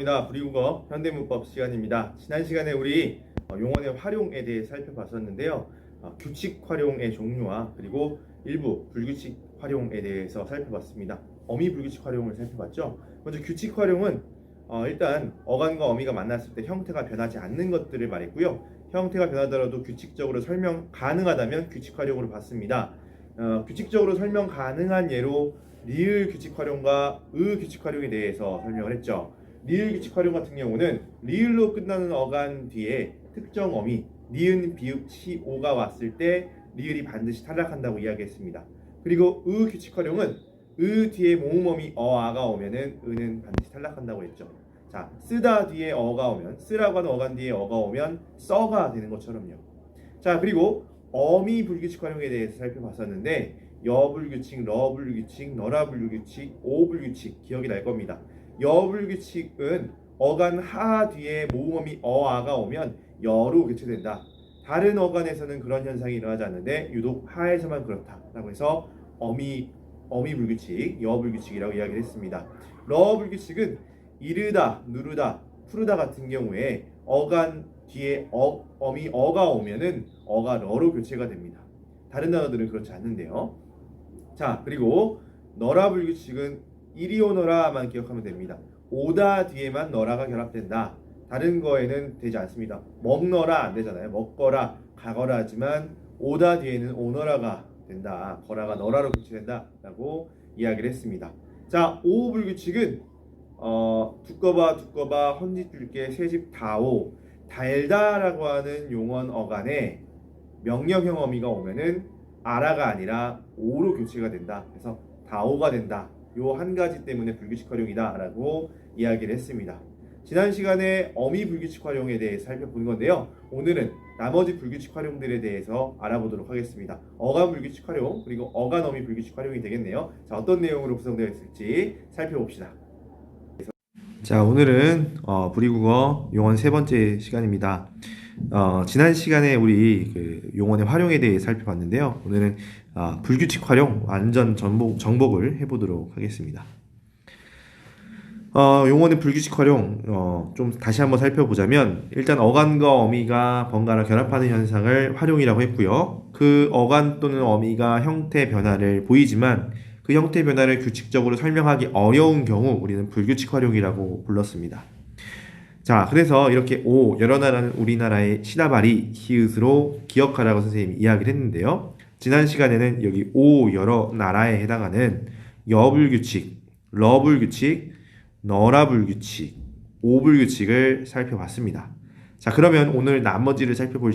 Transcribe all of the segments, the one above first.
반갑습니다. 불이국어 현대문법 시간입니다. 지난 시간에 우리 용언의 활용에 대해 살펴봤었는데요. 규칙 활용의 종류와 그리고 일부 불규칙 활용에 대해서 살펴봤습니다. 어미 불규칙 활용을 살펴봤죠. 먼저 규칙 활용은 일단 어간과 어미가 만났을 때 형태가 변하지 않는 것들을 말했고요. 형태가 변하더라도 규칙적으로 설명 가능하다면 규칙 활용으로 봤습니다. 규칙적으로 설명 가능한 예로 리을 규칙 활용과 의 규칙 활용에 대해서 설명을 했죠. 리을 규칙 활용 같은 경우는 리을로 끝나는 어간 뒤에 특정 어미 니은, 비읍, 시, 오가 왔을 때 리을이 반드시 탈락한다고 이야기했습니다. 그리고 의 규칙 활용은 의 뒤에 모음어미 어아가 오면은 의는 반드시 탈락한다고 했죠. 자, 쓰다 뒤에 어가 오면 쓰라고 하는 어간 뒤에 어가 오면 써가 되는 것처럼요. 자, 그리고 어미 불규칙 활용에 대해서 살펴봤었는데 여불규칙, 러불규칙, 너라불규칙, 오불규칙 기억이 날 겁니다. 여불규칙은 어간 하 뒤에 모음어미 어아가 오면 여로 교체된다. 다른 어간에서는 그런 현상이 일어나지 않는데 유독 하에서만 그렇다라고 해서 어미 불규칙, 여불규칙이라고 이야기를 했습니다. 러불규칙은 이르다, 누르다, 푸르다 같은 경우에 어간 뒤에 어미 어가 오면은 어가 러로 교체가 됩니다. 다른 단어들은 그렇지 않는데요. 자, 그리고 너라 불규칙은 이리 오너라만 기억하면 됩니다. 오다 뒤에만 너라가 결합된다. 다른 거에는 되지 않습니다. 먹너라 안 되잖아요. 먹거라, 가거라 하지만 오다 뒤에는 오너라가 된다. 거라가 너라로 교체된다 라고 이야기를 했습니다. 자, 오 불규칙은 두꺼봐 헌짓줄게 새집 다오 달다라고 하는 용언 어간에 명령형 어미가 오면은 아라가 아니라 오로 교체가 된다. 그래서 다오가 된다. 요 한 가지 때문에 불규칙 활용이다 라고 이야기를 했습니다. 지난 시간에 어미 불규칙 활용에 대해 살펴본 건데요. 오늘은 나머지 불규칙 활용들에 대해서 알아보도록 하겠습니다. 어간 불규칙 활용 그리고 어간 어미 불규칙 활용이 되겠네요. 자, 어떤 내용으로 구성되어 있을지 살펴봅시다. 자, 오늘은 불이국어 용언 세 번째 시간입니다. 지난 시간에 우리 그 용언의 활용에 대해 살펴봤는데요. 오늘은 불규칙 활용 완전 정복을 해보도록 하겠습니다. 용언의 불규칙 활용 좀 다시 한번 살펴보자면 일단 어간과 어미가 번갈아 결합하는 현상을 활용이라고 했고요. 그 어간 또는 어미가 형태 변화를 보이지만 그 형태 변화를 규칙적으로 설명하기 어려운 경우 우리는 불규칙 활용이라고 불렀습니다. 자, 그래서 이렇게 오, 여러 나라는 우리나라의 시다바리 히읗으로 기억하라고 선생님이 이야기를 했는데요. 지난 시간에는 여기 오, 여러 나라에 해당하는 여불규칙, 러불규칙, 너라불규칙, 오불규칙을 살펴봤습니다. 자, 그러면 오늘 나머지를 살펴볼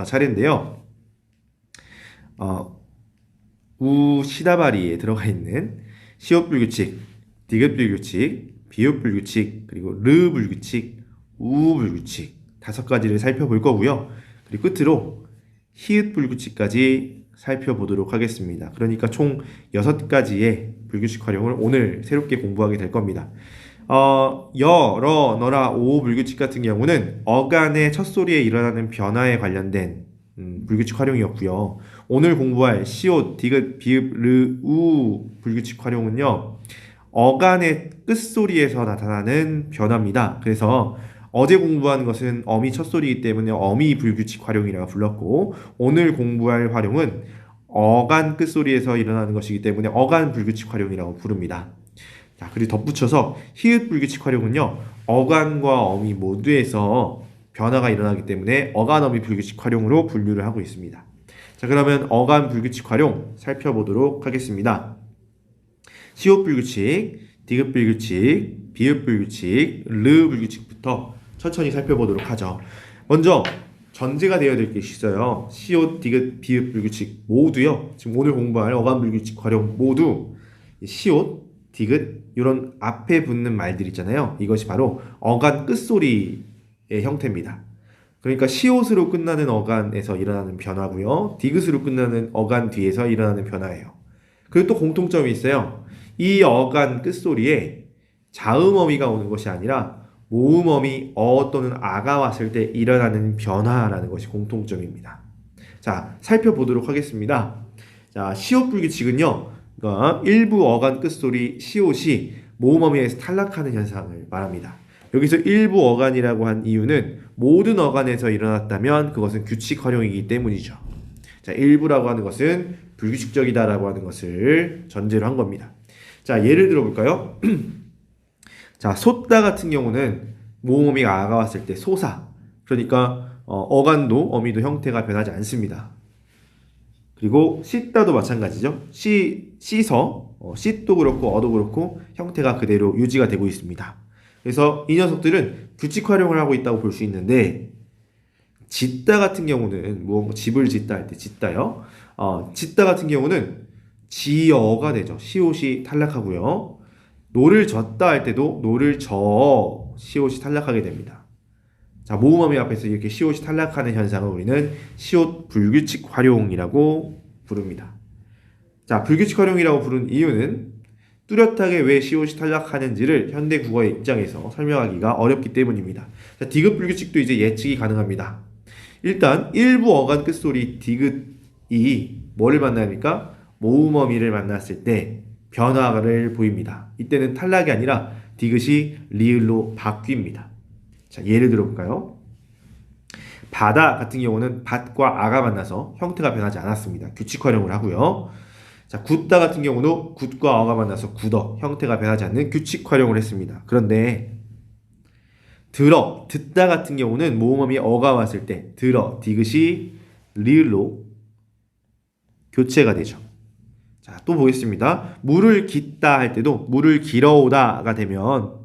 차례인데요. 우 시다바리에 들어가 있는 시옷불규칙, 디귿불규칙, 비읍불규칙, 그리고 르불규칙, 우불규칙 다섯 가지를 살펴볼 거고요. 그리고 끝으로 히읗불규칙까지 살펴보도록 하겠습니다. 그러니까 총 6가지의 불규칙 활용을 오늘 새롭게 공부하게 될 겁니다. 여, 러, 너라, 오 불규칙 같은 경우는 어간의 첫 소리에 일어나는 변화에 관련된 불규칙 활용이었고요. 오늘 공부할 시옷, 디귿, 비읍, 르, 우 불규칙 활용은요. 어간의 끝소리에서 나타나는 변화입니다. 그래서 어제 공부한 것은 어미 첫소리이기 때문에 어미 불규칙 활용이라고 불렀고 오늘 공부할 활용은 어간 끝소리에서 일어나는 것이기 때문에 어간 불규칙 활용이라고 부릅니다. 자, 그리고 덧붙여서 히읗 불규칙 활용은요. 어간과 어미 모두에서 변화가 일어나기 때문에 어간 어미 불규칙 활용으로 분류를 하고 있습니다. 자, 그러면 어간 불규칙 활용 살펴보도록 하겠습니다. 시옷 불규칙, 디귿 불규칙, 비읍 불규칙, 르 불규칙부터 천천히 살펴보도록 하죠. 먼저 전제가 되어야 될 게 있어요. 시옷, 디귿, 비읍 불규칙 모두요. 지금 오늘 공부할 어간 불규칙 활용 모두 시옷, 디귿 이런 앞에 붙는 말들 있잖아요. 이것이 바로 어간 끝소리의 형태입니다. 그러니까 시옷으로 끝나는 어간에서 일어나는 변화고요. 디귿으로 끝나는 어간 뒤에서 일어나는 변화예요. 그리고 또 공통점이 있어요. 이 어간 끝소리에 자음어미가 오는 것이 아니라 모음어미 어 또는 아가 왔을 때 일어나는 변화라는 것이 공통점입니다. 자, 살펴보도록 하겠습니다. 자, 시옷 불규칙은요. 그러니까 일부 어간 끝소리 시옷이 모음어미에서 탈락하는 현상을 말합니다. 여기서 일부 어간이라고 한 이유는 모든 어간에서 일어났다면 그것은 규칙 활용이기 때문이죠. 자, 일부라고 하는 것은 불규칙적이다라고 하는 것을 전제로 한 겁니다. 자, 예를 들어볼까요? 자, 솟다 같은 경우는 모음어미가 아가 왔을 때 소사. 그러니까 어간도 어미도 형태가 변하지 않습니다. 그리고 씻다도 마찬가지죠. 씻어, 씻도 그렇고 어도 그렇고 형태가 그대로 유지가 되고 있습니다. 그래서 이 녀석들은 규칙 활용을 하고 있다고 볼 수 있는데, 짓다 같은 경우는 집을 짓다 할 때 짓다요. 짓다 같은 경우는 지어가 되죠. 시옷이 탈락하고요. 노를 젓다 할 때도 노를 저 시옷이 탈락하게 됩니다. 자, 모음어미 앞에서 이렇게 시옷이 탈락하는 현상을 우리는 시옷 불규칙 활용이라고 부릅니다. 자, 불규칙 활용이라고 부른 이유는 뚜렷하게 왜 시옷이 탈락하는지를 현대 국어의 입장에서 설명하기가 어렵기 때문입니다. 자, 디귿 불규칙도 이제 예측이 가능합니다. 일단 일부 어간 끝소리 디귿이 뭐를 만납니까? 모음어미를 만났을 때 변화를 보입니다. 이때는 탈락이 아니라 디귿이 리을로 바뀝니다. 자, 예를 들어볼까요? 바다 같은 경우는 밭과 아가 만나서 형태가 변하지 않았습니다. 규칙 활용을 하고요. 자, 굳다 같은 경우도 굿과 어가 만나서 굳어 형태가 변하지 않는 규칙 활용을 했습니다. 그런데 들어, 듣다 같은 경우는 모음어미 어가 왔을 때 들어, 디귿이 리을로 교체가 되죠. 자, 또 보겠습니다. 물을 깃다 할 때도 물을 길어오다가 되면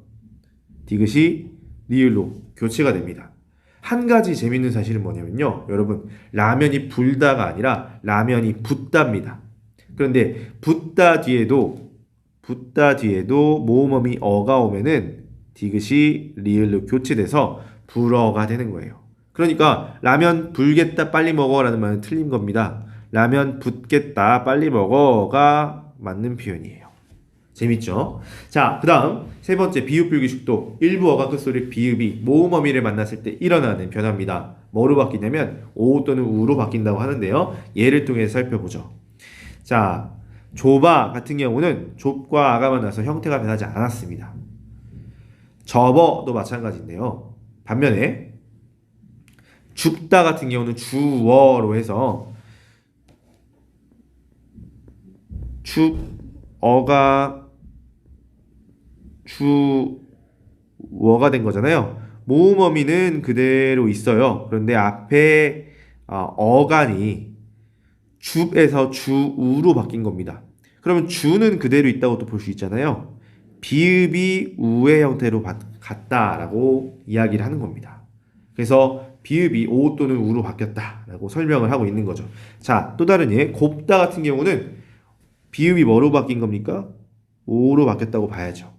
디귿이 리을로 교체가 됩니다. 한 가지 재밌는 사실은 뭐냐면요. 여러분, 라면이 불다가 아니라 라면이 붓답니다. 그런데 붓다 뒤에도 모음어미 어가 오면은 디귿이 리을로 교체돼서 불어가 되는 거예요. 그러니까 라면 불겠다 빨리 먹어라는 말은 틀린 겁니다. 라면 붓겠다 빨리 먹어가 맞는 표현이에요. 재밌죠? 자, 그 다음 세 번째 비읍 불규칙도 일부 어가 끝소리 비읍이 모음어미를 만났을 때 일어나는 변화입니다. 뭐로 바뀌냐면 오 또는 우로 바뀐다고 하는데요. 예를 통해서 살펴보죠. 자, 좁아 같은 경우는 좁과 아가 만나서 형태가 변하지 않았습니다. 접어도 마찬가지인데요. 반면에 죽다 같은 경우는 주어로 해서 어가 주어가 된 거잖아요. 모음어미는 그대로 있어요. 그런데 앞에 어간이 줍에서 주우로 바뀐 겁니다. 그러면 주는 그대로 있다고 또 볼 수 있잖아요. 비읍이 우의 형태로 같다라고 이야기를 하는 겁니다. 그래서 비읍이 오 또는 우로 바뀌었다라고 설명을 하고 있는 거죠. 자, 또 다른 예, 곱다 같은 경우는 비읍이 뭐로 바뀐 겁니까? 오로 바뀌었다고 봐야죠.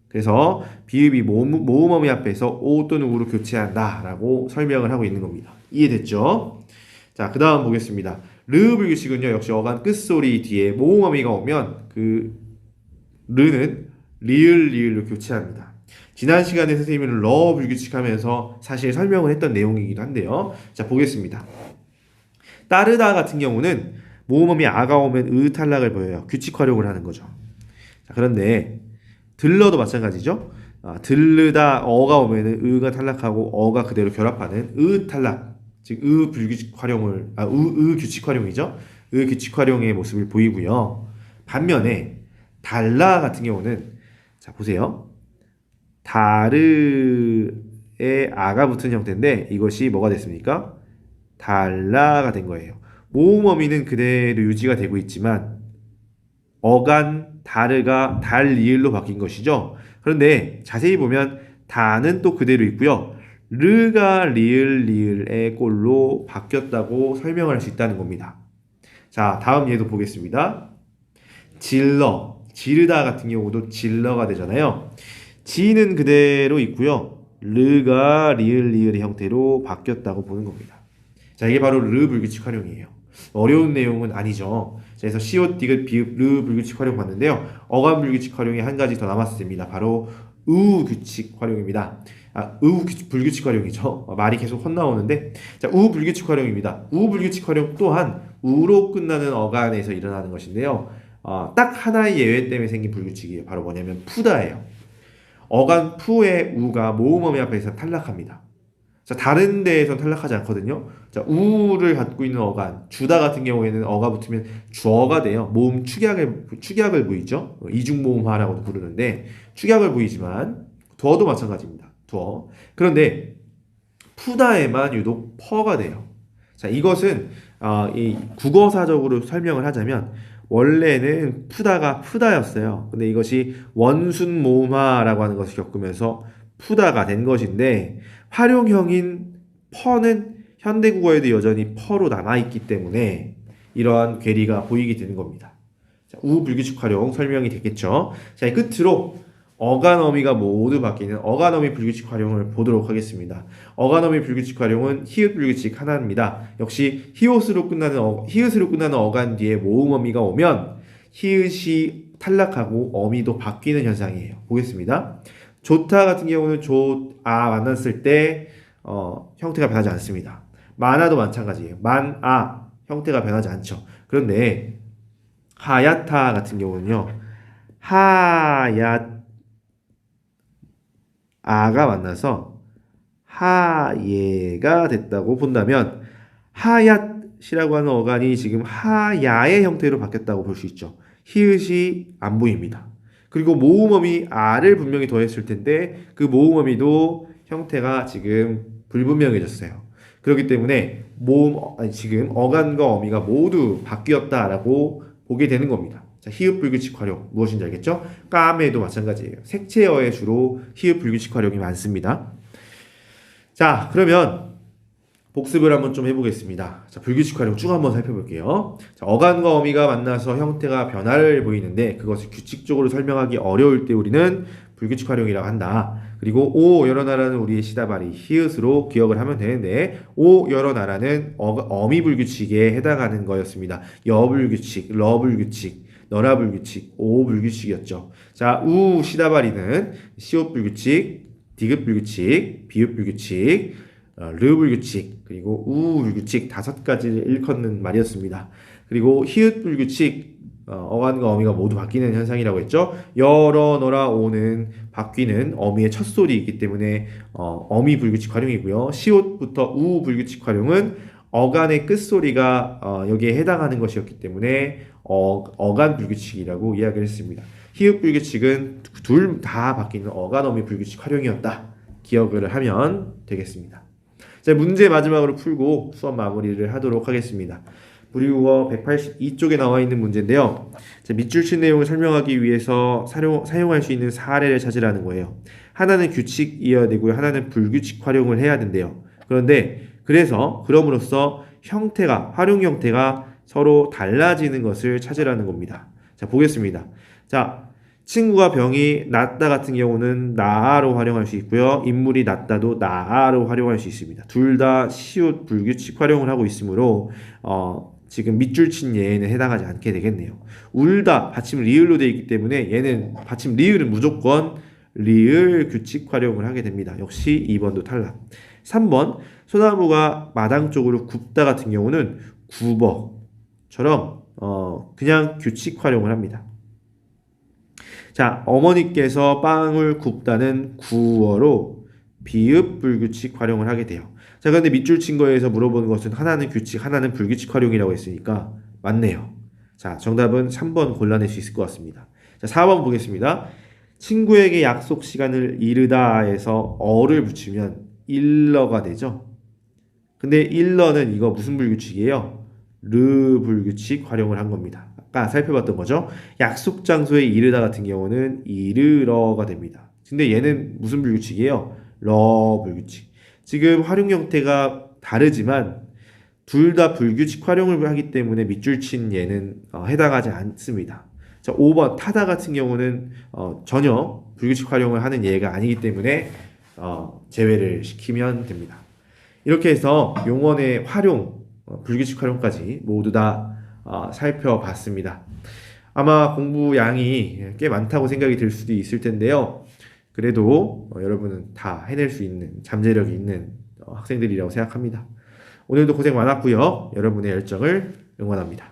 그래서 비읍이 모음어미 앞에서 오 또는 우로 교체한다라고 설명을 하고 있는 겁니다. 이해됐죠? 자, 그 다음 보겠습니다. 르 불규칙은요, 역시 어간 끝소리 뒤에 모음어미가 오면 그 르는 리을로 교체합니다. 지난 시간에 선생님은 러 불규칙 하면서 사실 설명을 했던 내용이기도 한데요. 자, 보겠습니다. 따르다 같은 경우는 모음어미 아가 오면 으 탈락을 보여요. 규칙 활용을 하는 거죠. 자, 그런데 들러도 마찬가지죠. 들르다 어가 오면은 으가 탈락하고 어가 그대로 결합하는 으 탈락, 즉 으 불규칙 활용을 으 규칙 활용이죠. 으 규칙 활용의 모습을 보이고요. 반면에 달라 같은 경우는 자, 보세요. 다르에 아가 붙은 형태인데 이것이 뭐가 됐습니까? 달라가 된 거예요. 모음어미는 그대로 유지가 되고 있지만 어간 다르가 달리을로 바뀐 것이죠. 그런데 자세히 보면 다는 또 그대로 있고요. 르가 리을의 꼴로 바뀌었다고 설명을 할 수 있다는 겁니다. 자, 다음 예도 보겠습니다. 지르다 같은 경우도 질러가 되잖아요. 지는 그대로 있고요. 르가 리을의 형태로 바뀌었다고 보는 겁니다. 자, 이게 바로 르 불규칙 활용이에요. 어려운 내용은 아니죠. 그래서 시옷, 디귿, 비읍, 르 불규칙 활용 봤는데요. 어간 불규칙 활용이 한 가지 더 남았습니다. 바로 우 규칙 활용입니다. 불규칙 활용이죠. 말이 계속 헛나오는데, 자, 우 불규칙 활용입니다. 우 불규칙 활용 또한 우로 끝나는 어간에서 일어나는 것인데요. 딱 하나의 예외 때문에 생긴 불규칙이에요. 바로 뭐냐면 푸다예요. 어간 푸의 우가 모음어미 앞에서 탈락합니다. 자, 다른 데에선 탈락하지 않거든요. 자, 우를 갖고 있는 어간, 주다 같은 경우에는 어가 붙으면 주어가 돼요. 모음 축약을 보이죠. 이중모음화라고도 부르는데 축약을 보이지만 두어도 마찬가지입니다. 두어. 그런데 푸다에만 유독 퍼가 돼요. 자, 이것은 이 국어사적으로 설명을 하자면 원래는 푸다가 푸다였어요. 근데 이것이 원순 모음화라고 하는 것을 겪으면서 푸다가 된 것인데 활용형인 퍼는 현대국어에도 여전히 퍼로 남아있기 때문에 이러한 괴리가 보이게 되는 겁니다. 자, 우불규칙 활용 설명이 됐겠죠. 자, 끝으로 어간어미가 모두 바뀌는 어간어미 불규칙 활용을 보도록 하겠습니다. 어간어미 불규칙 활용은 히읗 불규칙 하나입니다. 역시 히읗으로 끝나는 어간 뒤에 모음어미가 오면 히읗이 탈락하고 어미도 바뀌는 현상이에요. 보겠습니다. 좋다 같은 경우는 만났을 때 형태가 변하지 않습니다. 많아도 마찬가지예요. 많아 형태가 변하지 않죠. 그런데 하얗다 같은 경우는요. 아가 만나서 하예가 됐다고 본다면 하얏이라고 하는 어간이 지금 하야의 형태로 바뀌었다고 볼 수 있죠. 히읗이 안 보입니다. 그리고 모음어미 아를 분명히 더했을 텐데 그 모음어미도 형태가 지금 불분명해졌어요. 그렇기 때문에 지금 어간과 어미가 모두 바뀌었다라고 보게 되는 겁니다. 자, 히읗 불규칙 활용 무엇인지 알겠죠? 까메도 마찬가지예요. 색채어에 주로 히읗 불규칙 활용이 많습니다. 자, 그러면 복습을 한번 좀 해보겠습니다. 자, 불규칙 활용 쭉 한번 살펴볼게요. 자, 어간과 어미가 만나서 형태가 변화를 보이는데 그것을 규칙적으로 설명하기 어려울 때 우리는 불규칙 활용이라고 한다. 그리고 오 여러 나라는 우리의 시다발이 히읗으로 기억을 하면 되는데 오 여러 나라는 어미 불규칙에 해당하는 거였습니다. 여불규칙, 러불규칙, 너라불규칙, 오불규칙이었죠. 자, 우 시다발이는 시옷불규칙, 디귿불규칙, 비읍불규칙, 르불규칙, 그리고 우불규칙 5가지를 일컫는 말이었습니다. 그리고 히읗불규칙, 어간과 어미가 모두 바뀌는 현상이라고 했죠. 여러, 너라, 오는 바뀌는 어미의 첫 소리이기 때문에 어미 불규칙 활용이고요. 시옷부터 우 불규칙 활용은 어간의 끝소리가 여기에 해당하는 것이었기 때문에 어간 불규칙이라고 이야기를 했습니다. 히읗 불규칙은 둘 다 바뀌는 어간 어미 불규칙 활용이었다. 기억을 하면 되겠습니다. 자, 문제 마지막으로 풀고 수업 마무리를 하도록 하겠습니다. 불이국어 182쪽에 나와 있는 문제인데요. 자, 밑줄 친 내용을 설명하기 위해서 사용할 수 있는 사례를 찾으라는 거예요. 하나는 규칙이어야 되고요. 하나는 불규칙 활용을 해야 된대요. 그럼으로써 활용 형태가 서로 달라지는 것을 찾으라는 겁니다. 자, 보겠습니다. 자, 친구가 병이 낫다 같은 경우는 나아로 활용할 수 있고요. 인물이 낫다도 나아로 활용할 수 있습니다. 둘 다 시옷 불규칙 활용을 하고 있으므로 지금 밑줄 친 예에는 해당하지 않게 되겠네요. 울다 받침 리을로 되어 있기 때문에 얘는 받침 리을은 무조건 리을 규칙 활용을 하게 됩니다. 역시 2번도 탈락. 3번 소나무가 마당 쪽으로 굽다 같은 경우는 굽어처럼 그냥 규칙 활용을 합니다. 자, 어머니께서 빵을 굽다는 구어로 비읍 불규칙 활용을 하게 돼요. 자, 그런데 밑줄 친 거에서 물어보는 것은 하나는 규칙, 하나는 불규칙 활용이라고 했으니까 맞네요. 자, 정답은 3번 골라낼 수 있을 것 같습니다. 자, 4번 보겠습니다. 친구에게 약속 시간을 이르다에서 어를 붙이면 일러가 되죠. 근데 일러는 이거 무슨 불규칙이에요? 르 불규칙 활용을 한 겁니다. 아까 살펴봤던 거죠. 약속 장소에 이르다 같은 경우는 이르러가 됩니다. 근데 얘는 무슨 불규칙이에요? 러 불규칙. 지금 활용 형태가 다르지만 둘 다 불규칙 활용을 하기 때문에 밑줄 친 얘는 해당하지 않습니다. 자, 5번 타다 같은 경우는 전혀 불규칙 활용을 하는 예가 아니기 때문에 제외를 시키면 됩니다. 이렇게 해서 용언의 활용, 불규칙 활용까지 모두 다 살펴봤습니다. 아마 공부 양이 꽤 많다고 생각이 들 수도 있을 텐데요. 그래도 여러분은 다 해낼 수 있는 잠재력이 있는 학생들이라고 생각합니다. 오늘도 고생 많았고요. 여러분의 열정을 응원합니다.